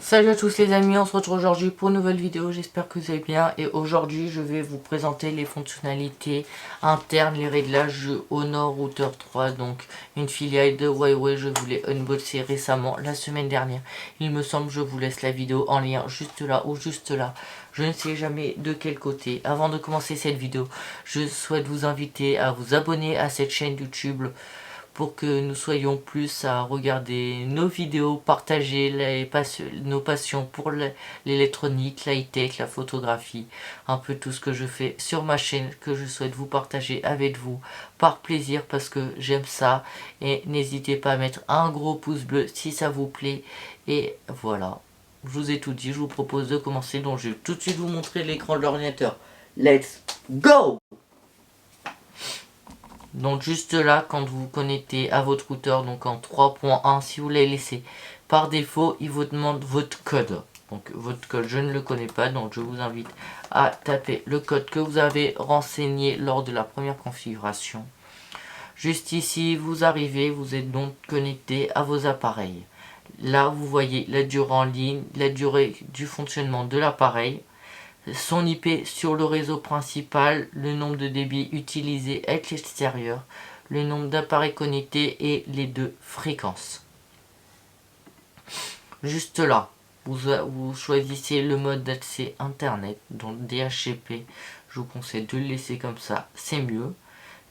Salut à tous les amis, on se retrouve aujourd'hui pour une nouvelle vidéo, j'espère que vous allez bien. Et aujourd'hui je vais vous présenter les fonctionnalités internes, les réglages du Honor Router 3, donc une filiale de Huawei. Je vous l'ai unboxé récemment, la semaine dernière. Il me semble, je vous laisse la vidéo en lien juste là ou juste là. Je ne sais jamais de quel côté. Avant de commencer cette vidéo, je souhaite vous inviter à vous abonner à cette chaîne YouTube pour que nous soyons plus à regarder nos vidéos, partager nos passions pour l'électronique, l'high-tech, la photographie, un peu tout ce que je fais sur ma chaîne que je souhaite vous partager avec vous par plaisir parce que j'aime ça. Et n'hésitez pas à mettre un gros pouce bleu si ça vous plaît. Et voilà, je vous ai tout dit, je vous propose de commencer. Donc je vais tout de suite vous montrer l'écran de l'ordinateur. Let's go! Donc juste là, quand vous vous connectez à votre routeur, donc en 3.1, si vous l'avez laissé par défaut, il vous demande votre code. Donc votre code, je ne le connais pas, donc je vous invite à taper le code que vous avez renseigné lors de la première configuration. Juste ici, vous arrivez, vous êtes donc connecté à vos appareils. Là, vous voyez la durée en ligne, la durée du fonctionnement de l'appareil, son IP sur le réseau principal, le nombre de débits utilisés avec l'extérieur, le nombre d'appareils connectés et les deux fréquences. Juste là, vous choisissez le mode d'accès internet, donc DHCP. Je vous conseille de le laisser comme ça, c'est mieux.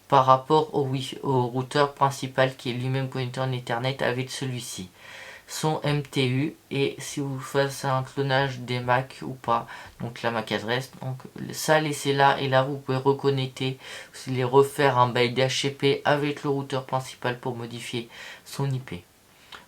Par rapport au routeur principal qui est lui-même connecté en Ethernet avec celui-ci. Son MTU et si vous faites un clonage des Mac ou pas, donc la MAC adresse, donc ça laissez là et là vous pouvez reconnecter, vous allez refaire un bail d'HCP avec le routeur principal pour modifier son IP.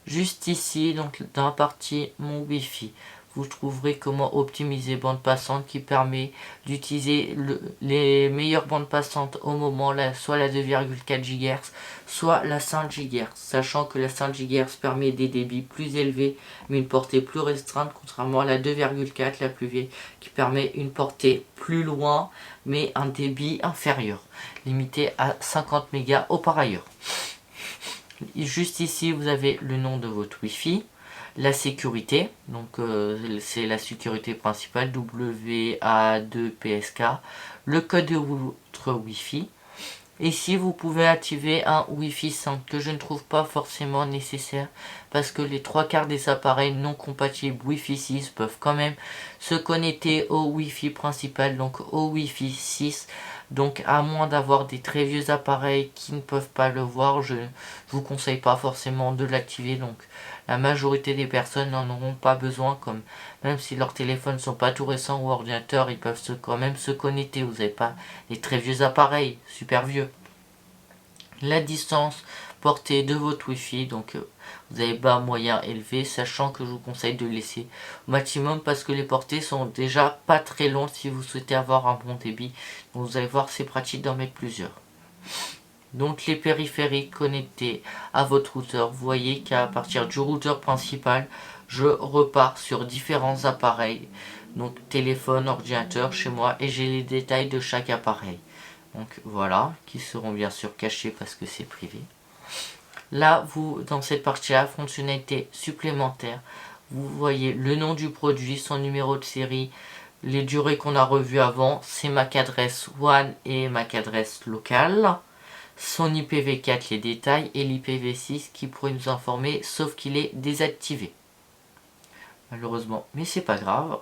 Juste ici, donc dans la partie mon Wi-Fi, vous trouverez comment optimiser bande passante qui permet d'utiliser les meilleures bandes passantes au moment, soit la 2,4 GHz, soit la 5 GHz, sachant que la 5 GHz permet des débits plus élevés mais une portée plus restreinte, contrairement à la 2,4 la plus vieille qui permet une portée plus loin mais un débit inférieur, limité à 50 mégas au par ailleurs. Juste ici vous avez le nom de votre Wi-Fi, la sécurité, donc c'est la sécurité principale WA2PSK, le code de votre Wi-Fi. Ici vous pouvez activer un Wi-Fi 5 que je ne trouve pas forcément nécessaire parce que les 3/4 des appareils non compatibles Wi-Fi 6 peuvent quand même se connecter au Wi-Fi principal, donc au Wi-Fi 6. Donc à moins d'avoir des très vieux appareils qui ne peuvent pas le voir, je ne vous conseille pas forcément de l'activer. Donc la majorité des personnes n'en auront pas besoin, comme même si leurs téléphones ne sont pas tout récents ou ordinateurs, ils peuvent quand même se connecter. Vous n'avez pas des très vieux appareils, super vieux. La distance portée de votre Wi-Fi, donc vous avez bas, moyen, élevé, sachant que je vous conseille de laisser au maximum parce que les portées sont déjà pas très longues si vous souhaitez avoir un bon débit. Donc vous allez voir, c'est pratique d'en mettre plusieurs. Donc les périphériques connectés à votre routeur, vous voyez qu'à partir du routeur principal, je repars sur différents appareils, donc téléphone, ordinateur chez moi, et j'ai les détails de chaque appareil. Donc voilà, qui seront bien sûr cachés parce que c'est privé. Là, vous, dans cette partie-là, fonctionnalité supplémentaire, vous voyez le nom du produit, son numéro de série, les durées qu'on a revues avant, c'est MAC adresse WAN et MAC adresse locale, son IPv4, les détails, et l'IPv6 qui pourrait nous informer, sauf qu'il est désactivé. Malheureusement, mais c'est pas grave.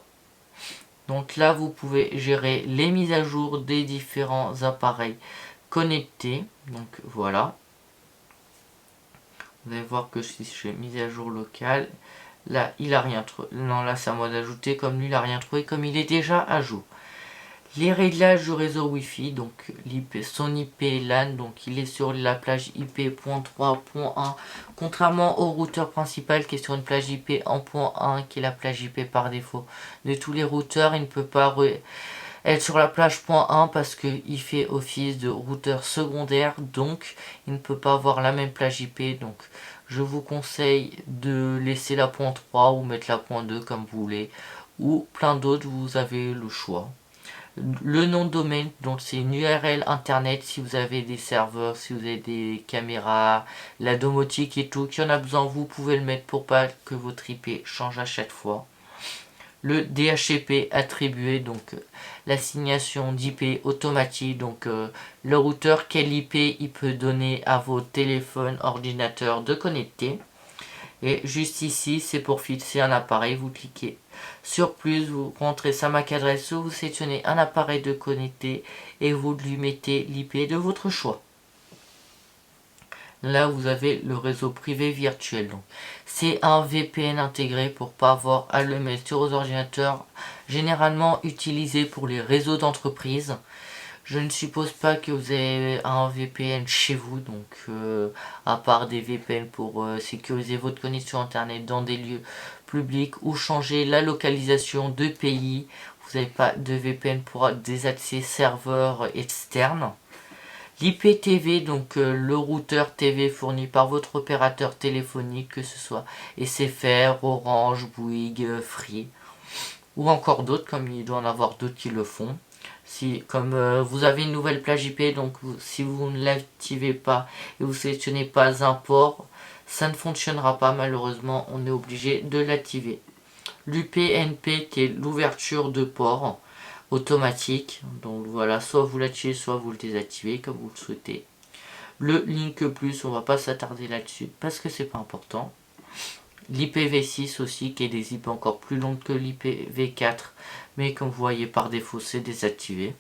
Donc là, vous pouvez gérer les mises à jour des différents appareils connectés. Donc voilà. Vous allez voir que si je fais mise à jour locale, là, il a rien trouvé. Non, là, c'est à moi d'ajouter. Comme lui, il n'a rien trouvé, comme il est déjà à jour. Les réglages du réseau Wi-Fi, donc son IP LAN, donc il est sur la plage IP.3.1, contrairement au routeur principal qui est sur une plage IP en .1, qui est la plage IP par défaut de tous les routeurs. Il ne peut pas être sur la plage .1 parce qu'il fait office de routeur secondaire, donc il ne peut pas avoir la même plage IP. Donc je vous conseille de laisser la .3 ou mettre la .2 comme vous voulez, ou plein d'autres, vous avez le choix. le nom de domaine, donc c'est une URL internet si vous avez des serveurs, si vous avez des caméras, la domotique et tout, qui en a besoin, vous pouvez le mettre pour pas que votre IP change à chaque fois. Le DHCP attribué, donc l'assignation d'IP automatique, donc le routeur, quel IP il peut donner à vos téléphones, ordinateurs de connecter. Et juste ici, c'est pour fixer un appareil, vous cliquez sur plus, vous rentrez sa MAC adresse, vous sélectionnez un appareil de connecter et vous lui mettez l'IP de votre choix. Là, vous avez le réseau privé virtuel. C'est un VPN intégré pour pas avoir à le mettre sur vos ordinateurs, généralement utilisé pour les réseaux d'entreprise. Je ne suppose pas que vous avez un VPN chez vous, donc à part des VPN pour sécuriser votre connexion internet dans des lieux publics ou changer la localisation de pays. Vous n'avez pas de VPN pour des accès serveurs externes. L'IPTV, donc le routeur TV fourni par votre opérateur téléphonique, que ce soit SFR, Orange, Bouygues, Free, ou encore d'autres, comme il doit en avoir d'autres qui le font. Si, comme vous avez une nouvelle plage IP, donc si vous ne l'activez pas et vous sélectionnez pas un port, ça ne fonctionnera pas, malheureusement, on est obligé de l'activer. L'UPnP qui est l'ouverture de port automatique, donc voilà, soit vous l'activez, soit vous le désactivez comme vous le souhaitez. Le Link Plus, on va pas s'attarder là-dessus parce que c'est pas important. L'IPv6 aussi, qui est des IP encore plus longues que l'IPv4, mais comme vous voyez par défaut c'est désactivé.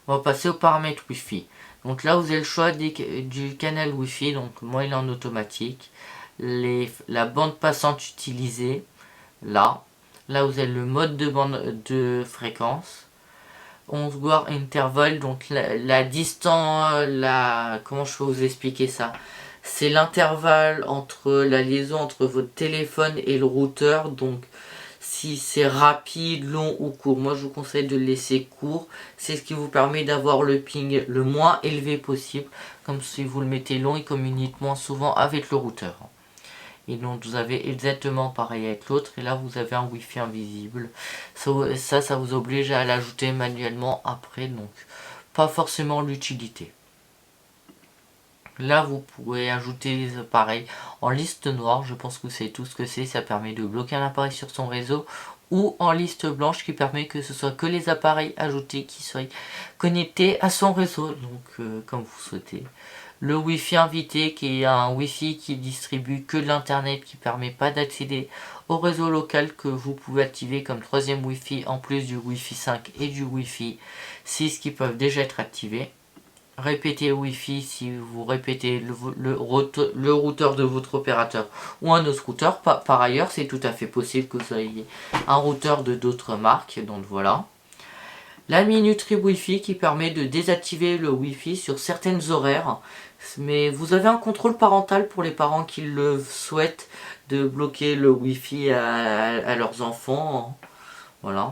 On va passer aux paramètres Wi-Fi. Donc là vous avez le choix du canal Wi-Fi, donc moi il est en automatique. La bande passante utilisée, là vous avez le mode de bande de fréquence. 11 guard intervalle, donc la distance, comment je peux vous expliquer ça? C'est l'intervalle entre la liaison entre votre téléphone et le routeur, donc si c'est rapide, long ou court. Moi je vous conseille de le laisser court, c'est ce qui vous permet d'avoir le ping le moins élevé possible, comme si vous le mettez long, il communique moins souvent avec le routeur. Et donc vous avez exactement pareil avec l'autre, et là vous avez un Wi-Fi invisible. Ça vous oblige à l'ajouter manuellement après, donc pas forcément l'utilité. Là vous pouvez ajouter les appareils en liste noire, je pense que vous savez tout ce que c'est, ça permet de bloquer un appareil sur son réseau, ou en liste blanche qui permet que ce soit que les appareils ajoutés qui soient connectés à son réseau, donc comme vous souhaitez. Le Wi-Fi invité qui est un Wi-Fi qui distribue que de l'internet, qui permet pas d'accéder au réseau local, que vous pouvez activer comme troisième Wi-Fi en plus du Wi-Fi 5 et du Wi-Fi 6 qui peuvent déjà être activés. Répétez Wi-Fi si vous répétez le routeur de votre opérateur ou un autre routeur. Par ailleurs, c'est tout à fait possible que vous ayez un routeur de d'autres marques, donc voilà. La minuterie Wi-Fi qui permet de désactiver le Wi-Fi sur certaines horaires. Mais vous avez un contrôle parental pour les parents qui le souhaitent, de bloquer le Wi-Fi à leurs enfants. Voilà.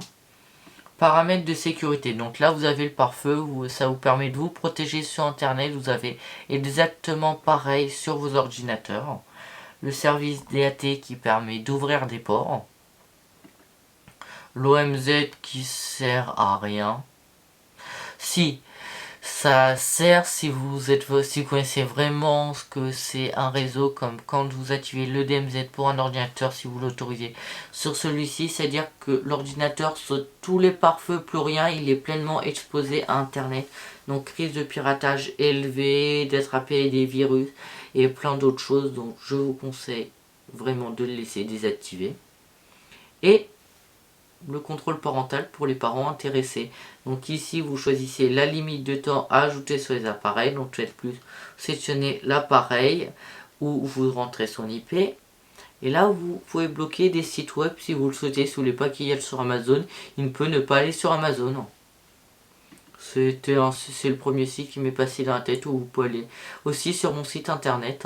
Paramètres de sécurité. Donc là vous avez le pare-feu, ça vous permet de vous protéger sur internet. Vous avez exactement pareil sur vos ordinateurs. Le service DAT qui permet d'ouvrir des ports. L'OMZ qui sert à rien. Si, ça sert si vous connaissez vraiment ce que c'est un réseau, comme quand vous activez le DMZ pour un ordinateur, si vous l'autorisez sur celui-ci, c'est-à-dire que l'ordinateur saute tous les pare-feux, plus rien, il est pleinement exposé à internet, donc risque de piratage élevé, d'attraper des virus et plein d'autres choses, donc je vous conseille vraiment de le laisser désactiver. Et le contrôle parental pour les parents intéressés. Donc ici vous choisissez la limite de temps à ajouter sur les appareils. Donc faites plus, sélectionnez l'appareil où vous rentrez son IP. Et là vous pouvez bloquer des sites web si vous le souhaitez. Si vous voulez pas qu'il y ait sur Amazon, il ne peut ne pas aller sur Amazon. C'est le premier site qui m'est passé dans la tête, où vous pouvez aller aussi sur mon site internet,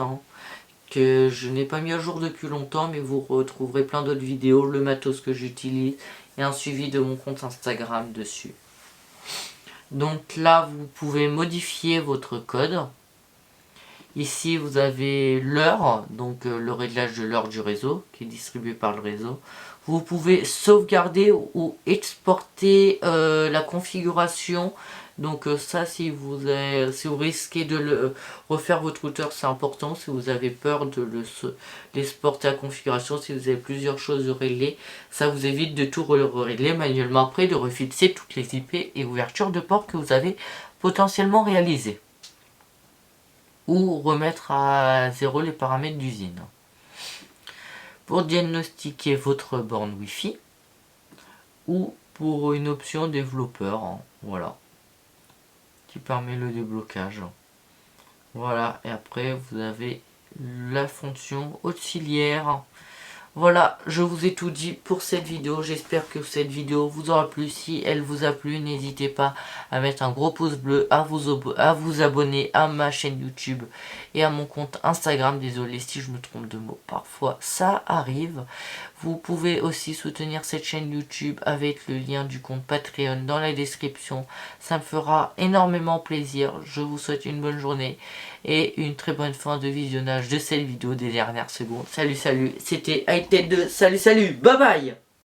que je n'ai pas mis à jour depuis longtemps, mais vous retrouverez plein d'autres vidéos, le matos que j'utilise et un suivi de mon compte Instagram dessus. Donc là vous pouvez modifier votre code Ici, vous avez l'heure, donc le réglage de l'heure du réseau, qui est distribué par le réseau. Vous pouvez sauvegarder ou exporter la configuration. Donc ça, si vous risquez de refaire votre routeur, c'est important. Si vous avez peur de l'exporter à configuration, si vous avez plusieurs choses à régler, ça vous évite de tout régler manuellement après, de refixer toutes les IP et ouvertures de port que vous avez potentiellement réalisées. Ou remettre à zéro les paramètres d'usine. Pour diagnostiquer votre borne Wi-Fi ou pour une option développeur, hein, voilà, qui permet le déblocage. Voilà, et après vous avez la fonction auxiliaire. Voilà, je vous ai tout dit pour cette vidéo. J'espère que cette vidéo vous aura plu. Si elle vous a plu, n'hésitez pas à mettre un gros pouce bleu, à vous abonner à ma chaîne YouTube et à mon compte Instagram. Désolé si je me trompe de mots, parfois ça arrive. Vous pouvez aussi soutenir cette chaîne YouTube avec le lien du compte Patreon dans la description. Ça me fera énormément plaisir. Je vous souhaite une bonne journée et une très bonne fin de visionnage de cette vidéo des dernières secondes. Salut, salut, c'était iTech2. Salut, salut, bye bye.